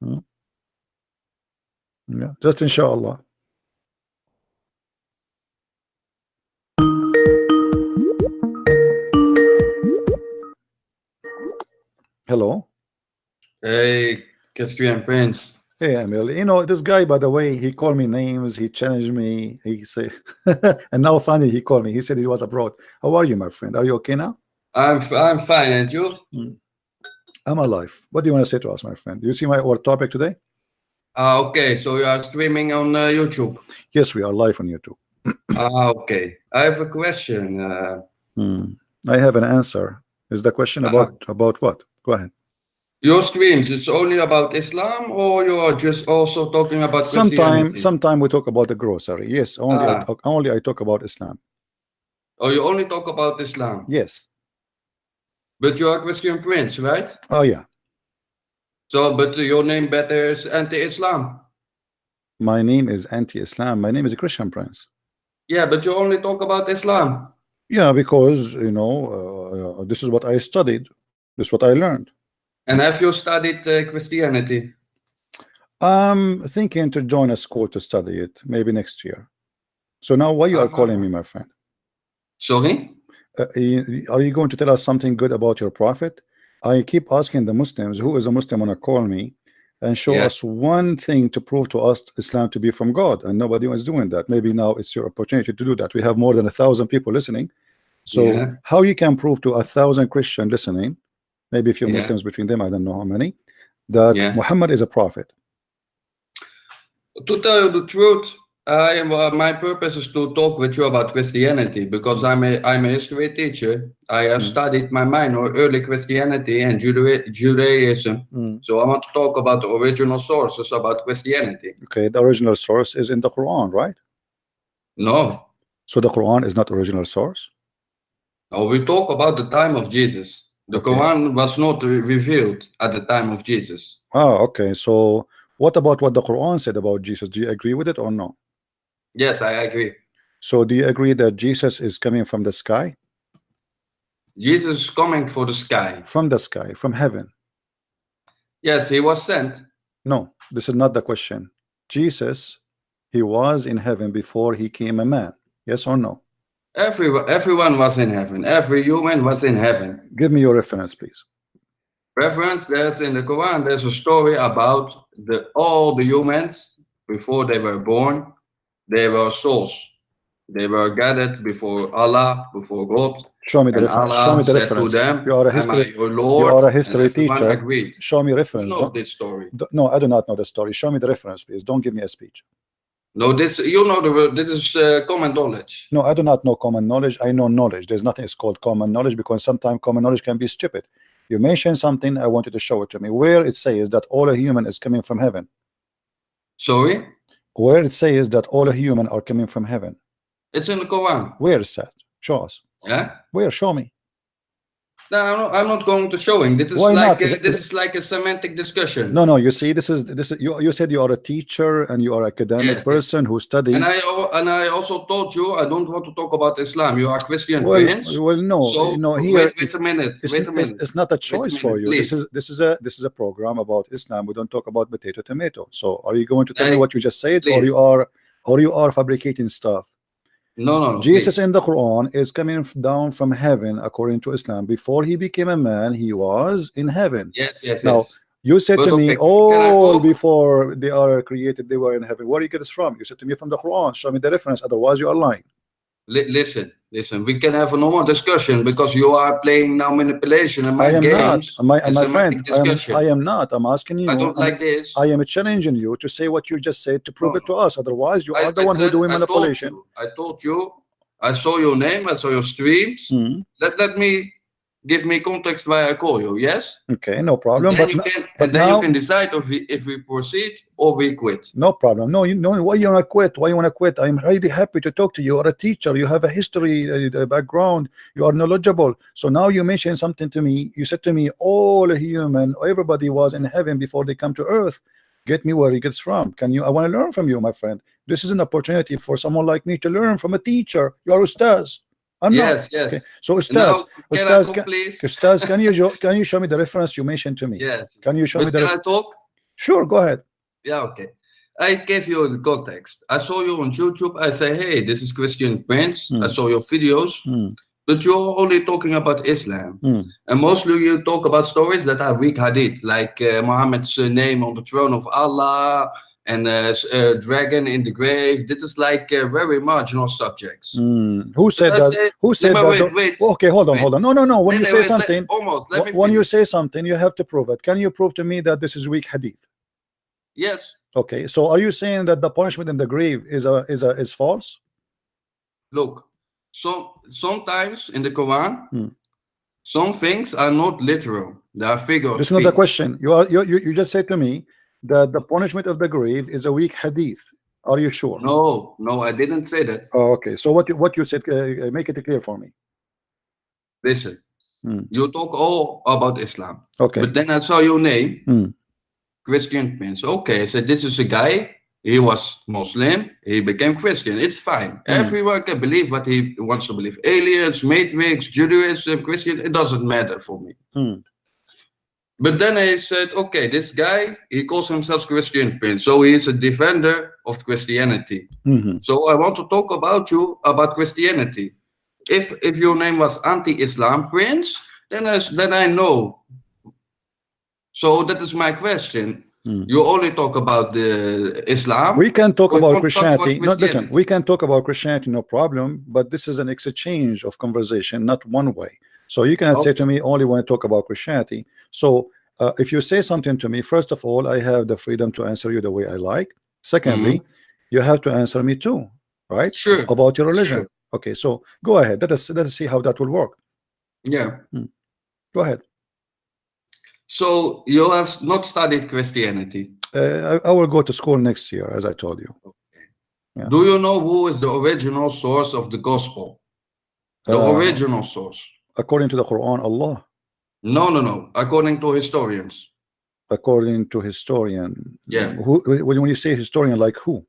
Hmm? Yeah, just inshallah. Hello. Hey, Caspian Prince. Hey, Emil. You know, this guy, by the way, he called me names, he challenged me, he said, and now finally he called me. He said he was abroad. How are you, my friend? Are you okay now? I'm fine, and you? I'm alive. What do you want to say to us, my friend? Do you see our topic today? Okay, so you are streaming on YouTube. Yes, we are live on YouTube. Okay. I have a question. I have an answer. Is the question about what? Go ahead. Your streams, it's only about Islam, or you are just also talking about Christianity? Sometime we talk about the grocery. Yes, only I talk about Islam. Oh, you only talk about Islam? Yes. But you are Christian Prince, right? Oh yeah. So, but your name better is anti-Islam. My name is anti-Islam. My name is a Christian Prince. Yeah, but you only talk about Islam. Yeah, because you know, this is what I studied. This is what I learned. And have you studied Christianity? I'm thinking to join a school to study it, maybe next year. So now, why you are calling me, my friend? Sorry? Are you going to tell us something good about your prophet? I keep asking the Muslims, who is a Muslim, wanna call me and show us one thing to prove to us Islam to be from God, and nobody is doing that. Maybe now it's your opportunity to do that. We have more than 1,000 people listening. So how you can prove to 1,000 Christian listening, maybe a few Muslims between them, I don't know how many, that Muhammad is a prophet? To tell you the truth, my purpose is to talk with you about Christianity, because I'm a history teacher. I have studied my minor early Christianity and Judaism. So I want to talk about the original sources about Christianity. Okay, the original source is in the Quran, right? No. So the Quran is not original source? No, we talk about the time of Jesus. The Quran was not revealed at the time of Jesus. Oh, okay. So what about what the Quran said about Jesus? Do you agree with it or no? Yes, I agree. So do you agree that Jesus is coming from the sky? Jesus is coming for the sky. From the sky, from heaven. Yes, he was sent. No, this is not the question. Jesus, he was in heaven before he came a man. Yes or no? Everyone was in heaven. Every human was in heaven. Give me your reference, please. Reference, there's in the Quran, there's a story about all the humans before they were born. They were souls. They were gathered before Allah, before God. Show me the reference. Show me the reference. You are a history. You are a history teacher. Agreed. Show me reference. You know this story. No, I do not know the story. Show me the reference, please. Don't give me a speech. No, this you know this is common knowledge. No, I do not know common knowledge. I know knowledge. There's nothing is called common knowledge, because sometimes common knowledge can be stupid. You mentioned something. I want you to show it to me. Where it says that all a human is coming from heaven. Sorry? Where it says that all a human are coming from heaven. It's in the Quran. Where is that? Show us. Yeah. Where? Show me. No, I'm not going to show him. This is like this is like a semantic discussion. No. You see, this is you said you are a teacher and you are an academic person who studied. And I also told you I don't want to talk about Islam. You are Christian Prince. Well, no, so no. Here, wait a minute. It's not a choice for you. Please. This is a program about Islam. We don't talk about potato tomato. So, are you going to tell me what you just said, please. or you are fabricating stuff? No. Jesus please. in the Quran is coming down from heaven according to Islam. Before he became a man, he was in heaven. Yes. Now, you said to me, before they are created, they were in heaven. Where do you get this from? You said to me from the Quran. Show me the reference. Otherwise, you are lying. Listen. We can have a normal discussion, because you are playing now manipulation and my games. My friend, I am not. I'm asking you. I don't like this. I am challenging you to say what you just said to prove it to us. Otherwise, you are the one who doing manipulation. I told you. I saw your name. I saw your streams. Let me give me context why I call you. Yes. Okay, no problem. And then you can decide if we proceed or we quit. No problem. No, why you want to quit? Why you want to quit? I'm really happy to talk to you. You are a teacher. You have a history background. You are knowledgeable. So now you mentioned something to me. You said to me, all human, everybody was in heaven before they come to earth. Get me where he gets from. I want to learn from you, my friend. This is an opportunity for someone like me to learn from a teacher. You are Ustaz. I'm yes. not. Okay. So Ustaz, can you show me the reference you mentioned to me? Yes. Can you show me the reference? Can I talk? Sure, go ahead. Yeah, okay. I gave you the context. I saw you on YouTube. I say, hey, this is Christian Prince. I saw your videos, but you're only talking about Islam. And mostly you talk about stories that are weak hadith, like Muhammad's name on the throne of Allah and dragon in the grave. This is like very marginal subjects. Who said that? Say, Who said that? Wait. Okay, hold on. No. When you say wait, something, when you say something, you have to prove it. Can you prove to me that this is weak hadith? Yes. Okay, so are you saying that the punishment in the grave is false? Look, sometimes in the Quran, some things are not literal. They are figures. This is not the question. You just said to me that the punishment of the grave is a weak hadith. Are you sure? No, I didn't say that. Oh, okay, so what you said, make it clear for me. Listen, you talk all about Islam. Okay. But then I saw your name, Christian Prince. Okay, I said this is a guy. He was Muslim. He became Christian. It's fine. Everyone can believe what he wants to believe. Aliens, Matrix, Judaism, Christian. It doesn't matter for me. But then I said, okay, this guy, he calls himself Christian Prince. So he is a defender of Christianity. So I want to talk about you about Christianity. If your name was anti-Islam Prince, then I know. So that is my question. You only talk about the Islam. We can talk about Christianity. No, listen, we can talk about Christianity, no problem. But this is an exchange of conversation, not one way. So you cannot say to me only when I talk about Christianity. So if you say something to me, first of all, I have the freedom to answer you the way I like. Secondly, you have to answer me too, right? Sure. About your religion. Sure. Okay, so go ahead. Let us see how that will work. Yeah. Go ahead. So you have not studied Christianity. I will go to school next year, as I told you. Okay. Yeah. Do you know who is the original source of the gospel? The original source. According to the Quran, Allah. No. According to historians. According to historian. Yeah. When you say historian, like who?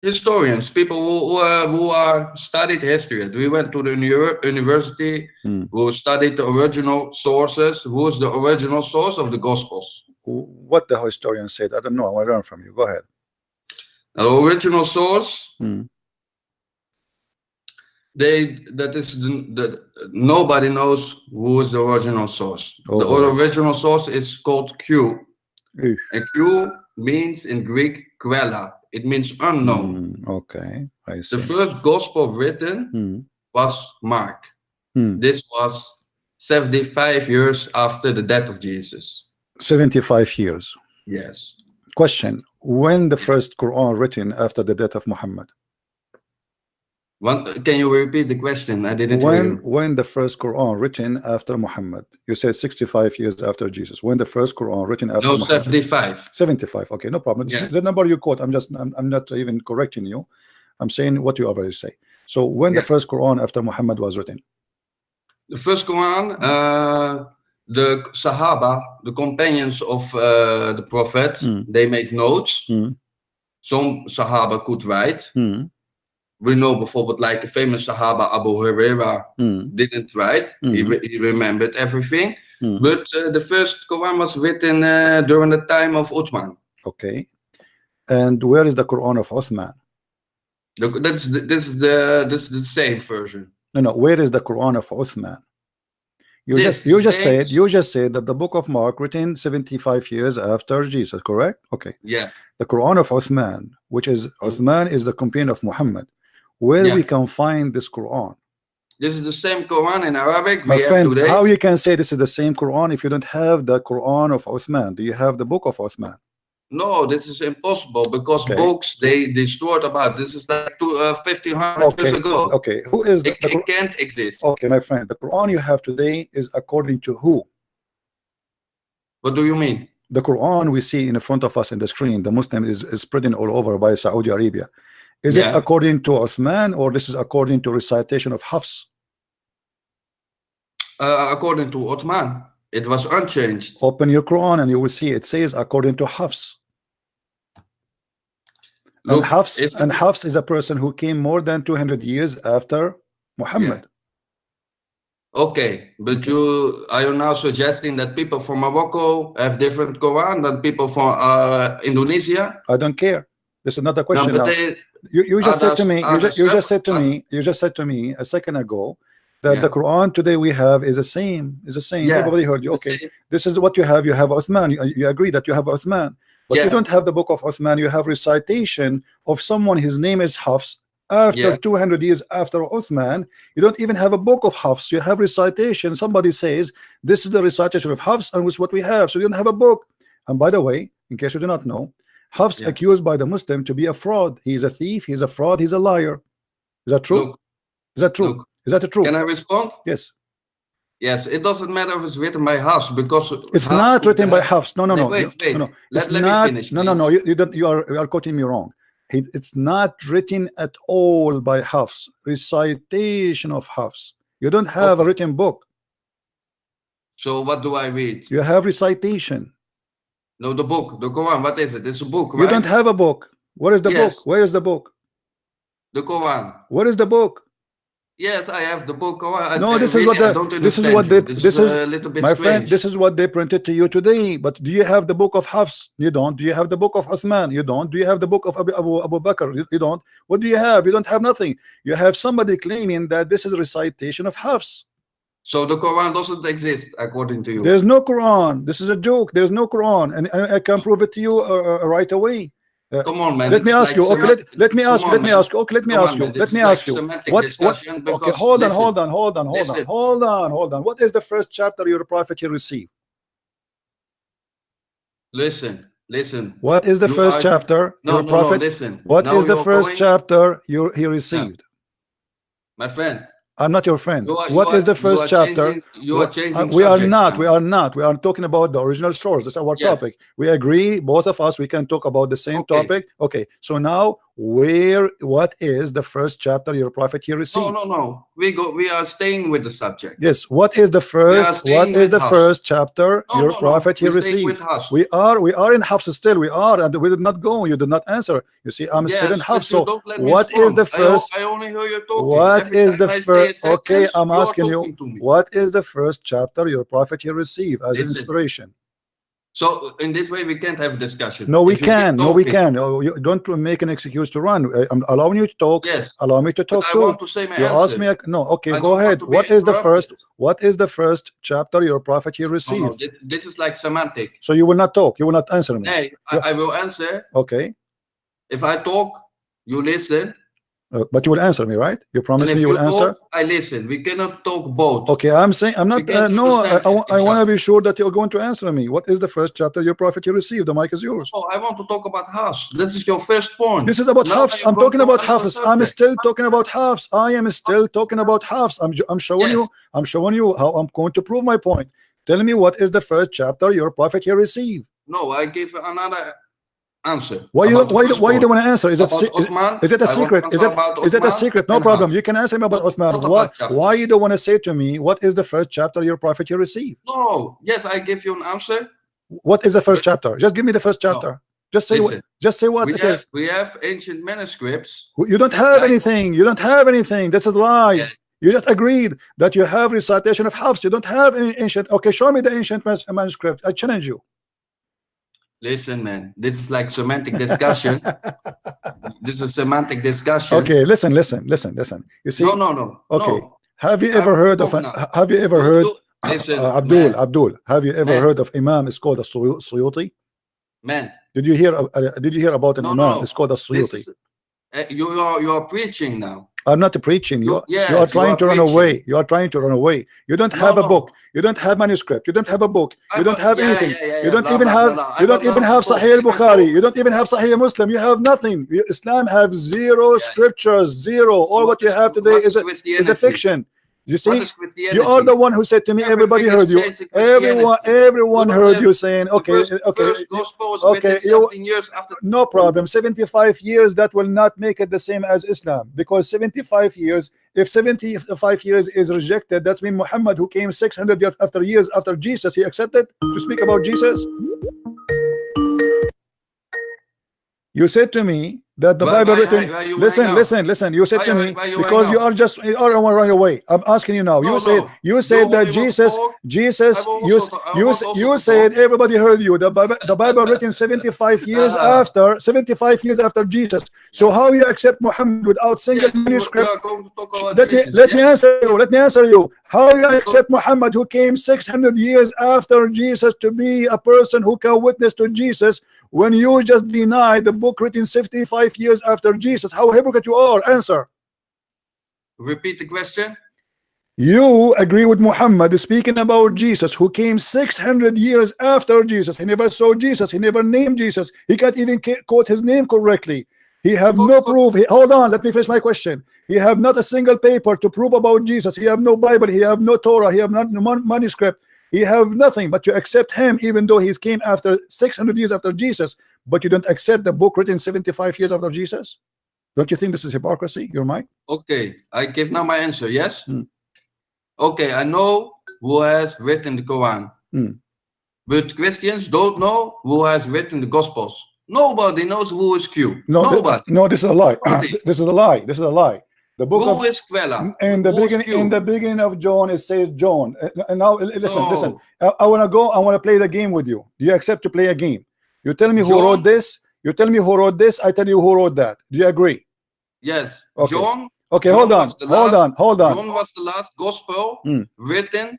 Historians, people who are studied history. We went to the university, who studied the original sources. Who is the original source of the Gospels? What the historian said, I don't know. I want to learn from you. Go ahead. The original source. Nobody knows who is the original source. The original source is called Q, and Q means in Greek Quella. It means unknown. Okay, I see. The first gospel written was Mark. This was 75 years after the death of Jesus. 75 years. Yes. Question: when the first Quran written after the death of Muhammad? Can you repeat the question? I didn't hear you. When the first Quran written after Muhammad? You said 65 years after Jesus. When the first Quran written after Muhammad? 75. 75. Okay, no problem. Yeah. The number you quote, I'm not even correcting you. I'm saying what you already say. So when the first Quran after Muhammad was written? The first Quran, the Sahaba, the companions of the Prophet, they made notes. Some Sahaba could write. We know bijvoorbeeld like the famous Sahaba Abu Huraira didn't write. He remembered everything. But the first Quran was written during the time of Uthman. Okay. And where is the Quran of Uthman? This is the same version. No. Where is the Quran of Uthman? You just said that the book of Mark written 75 years after Jesus, correct? Okay. Yeah. The Quran of Uthman, which is Uthman is the companion of Muhammad. Where we can find this Quran? This is the same Quran in Arabic. My friend, how you can say this is the same Quran if you don't have the Quran of Uthman? Do you have the book of Uthman? No, this is impossible because books they destroyed about. This is like 1500 years ago. Okay, who is it can't exist. Okay, my friend, the Quran you have today is according to who? What do you mean? The Quran we see in front of us in the screen, the Muslim is spreading all over by Saudi Arabia. Is it according to Uthman or this is according to recitation of Hafs? According to Uthman, it was unchanged. Open your Quran and you will see it says according to Hafs. Look, and Hafs is a person who came more than 200 years after Muhammad. Okay, but are you now suggesting that people from Morocco have different Quran than people from Indonesia? I don't care. This is not the question. No, but Now. You just said to me. You just said to me. You just said to me a second ago that the Quran today we have is the same. Is the same. Yeah, everybody heard you. Okay, this is what you have. You have Uthman. You agree that you have Uthman, but you don't have the book of Uthman. You have recitation of someone. His name is Hafs. After 200 years after Uthman, you don't even have a book of Hafs. You have recitation. Somebody says this is the recitation of Hafs, and it's what we have. So you don't have a book. And by the way, in case you do not know, Hafs accused by the Muslim to be a fraud. He's a thief. He's a fraud. He's a liar. Is that true? Is that true? Is that true? Can I respond? Yes. Yes, it doesn't matter if it's written by Hafs because it's not written by Hafs. No. Wait. No. Let me finish. No. You don't. You are quoting me wrong. It's not written at all by Hafs. Recitation of Hafs. You don't have a written book. So what do I read? You have recitation. No, the book, the Quran. What is it? It's a book, right? You don't have a book. Where is the book? Where is the book? The Quran. Where is the book? This I have the book. No, this is what a little bit my friend. This is what they printed to you today. But do you have the book of Hafs? You don't. Do you have the book of Uthman? You don't. Do you have the book of Abu Bakr? You don't. What do you have? You don't have nothing. You have somebody claiming that this is a recitation of Hafs. So the Quran doesn't exist according to you. There's no Quran. This is a joke. There's no Quran, and I can prove it to you right away. Come on, man. Let me ask you. Okay, let me ask you. Let me ask you. Okay, let me ask you. Let me ask you. What? Okay, hold on. What is the first chapter your prophet he received? Listen. What is the first chapter your prophet? Listen. What is the first chapter he received? My friend. I'm not your friend. What is the first chapter? You are changing. We are not. We are not. We are talking about the original source. That's our topic. We agree, both of us. We can talk about the same topic. Okay. So now, what is the first chapter your prophet he received? No. We are staying with the subject. Yes. What is the first? What is the first chapter your prophet he received? We are in Hafs still. We are, and we did not go. You did not answer. You see, I'm still in Hafs. So what is the first? I only hear you talking. What is the first? Okay, I'm asking you. What is the first chapter your prophet he received as inspiration? So in this way we can't have a discussion. No, we can. No, we can. You don't make an excuse to run. I'm allowing you to talk. Yes. Allow me to talk too. I want to say my answer. Ask me. No. Okay, go ahead. What is the first? What is the first chapter your prophet he received? No, this is like semantic. So you will not talk. You will not answer me. Hey, I will answer. Okay. If I talk, you listen. But you will answer me, right? You promise me you will answer. I listen. We cannot talk both. Okay, I'm saying I'm not. No, I want to be sure that you're going to answer me. What is the first chapter your prophet you received? The mic is yours. Oh, I want to talk about Hafs. This is your first point. This is about Hafs. I'm talking about Hafs. I'm still talking about Hafs. I am still talking about Hafs. I'm showing you. I'm showing you how I'm going to prove my point. Tell me what is the first chapter your prophet you received? No, I give another answer. Why you don't want to answer? Is it a secret? Is it a secret? No problem. You can answer me about Uthman. Why you don't want to say to me what is the first chapter your prophet you received? No. Yes, I give you an answer. What is the first chapter? Just give me the first chapter. Just say what. Just say what it is. We have ancient manuscripts. You don't have anything. You don't have anything. That's a lie. Yes. You just agreed that you have recitation of Hafs. You don't have any ancient. Okay, show me the ancient manuscript. I challenge you. Listen, man, this is like semantic discussion. This is semantic discussion. Okay, listen. You see? No. Okay. No. Have you ever heard of Abdul? Have you ever heard of Imam? It's called a Suyuti. Man, did you hear about an Imam? No. It's called a Suyuti. You are preaching now. I'm not preaching. You are trying to run away. You are trying to run away. You don't have a book. You don't have manuscript. You don't have a book. You don't have anything. You don't even have Sahih al-Bukhari. You don't even have Sahih Muslim. You have nothing. Islam have zero scriptures. Zero. All what you have today is a fiction. You see, you are the one who said to me, everybody heard you. Everyone heard you saying, okay, no problem. 75 years, that will not make it the same as Islam, because 75 years, if 75 years is rejected, that means Muhammad, who came 600 years after Jesus, he accepted to speak about Jesus. You said to me that the Bible written. Listen. You said to me because you are just run away. I'm asking you now. You said that you said everybody heard you. The Bible written 75 years after 75 years after Jesus. So how you accept Muhammad without single manuscript? Let me answer you. How you accept Muhammad who came 600 years after Jesus to be a person who can witness to Jesus when you just deny the book written 75 years after Jesus? How hypocrite you are. Answer. Repeat the question. You agree with Muhammad speaking about Jesus who came 600 years after Jesus. He never saw Jesus. He never named Jesus. He can't even quote his name correctly. He have no proof. Hold on, let me finish my question. He have not a single paper to prove about Jesus. He have no Bible. He have no Torah. He have not no manuscript. He have nothing, but you accept him even though he came after 600 years after Jesus, but you don't accept the book written 75 years after Jesus? Don't you think this is hypocrisy? You're right. Okay, I give now my answer. Yes. Okay, I know who has written the Quran, but Christians don't know who has written the Gospels. Nobody knows who is Q. Nobody. No, this is a lie. This is a lie. This is a lie. The book who is Quella? In the beginning of John, it says John. And now listen. I want to play the game with you. Do you accept to play a game? You tell me who wrote this. You tell me who wrote this. I tell you who wrote that. Do you agree? Yes. Okay. John. Okay. John hold on. John was the last gospel written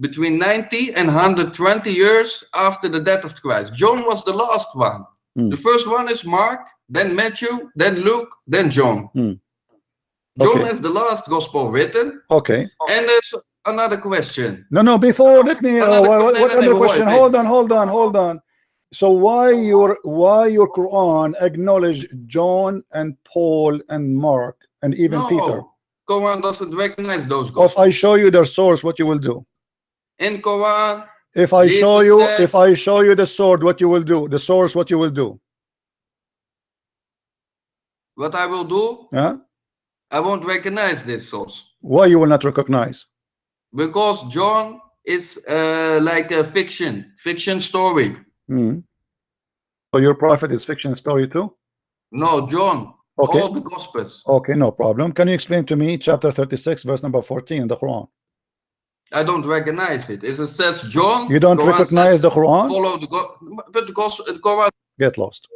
between 90 and 120 years after the death of Christ. John was the last one. The first one is Mark, then Matthew, then Luke, then John. John is the last gospel written. Okay. And there's another question. No. Before, let me. What other question? Hold on. So why your Quran acknowledge John and Paul and Mark and even Peter? Quran doesn't recognize those gospels. If I show you their source, what you will do? In Quran, if I show you the sword, what you will do? The source, what you will do? What I will do? I won't recognize this source. Why you will not recognize? Because John is like a fiction story. So your prophet is fiction story too? No, John. Okay. All the Gospels. Okay, no problem. Can you explain to me chapter 36, verse number 14 in the Quran? I don't recognize it. It says John. You don't recognize the Quran? Follow the Quran. Get lost.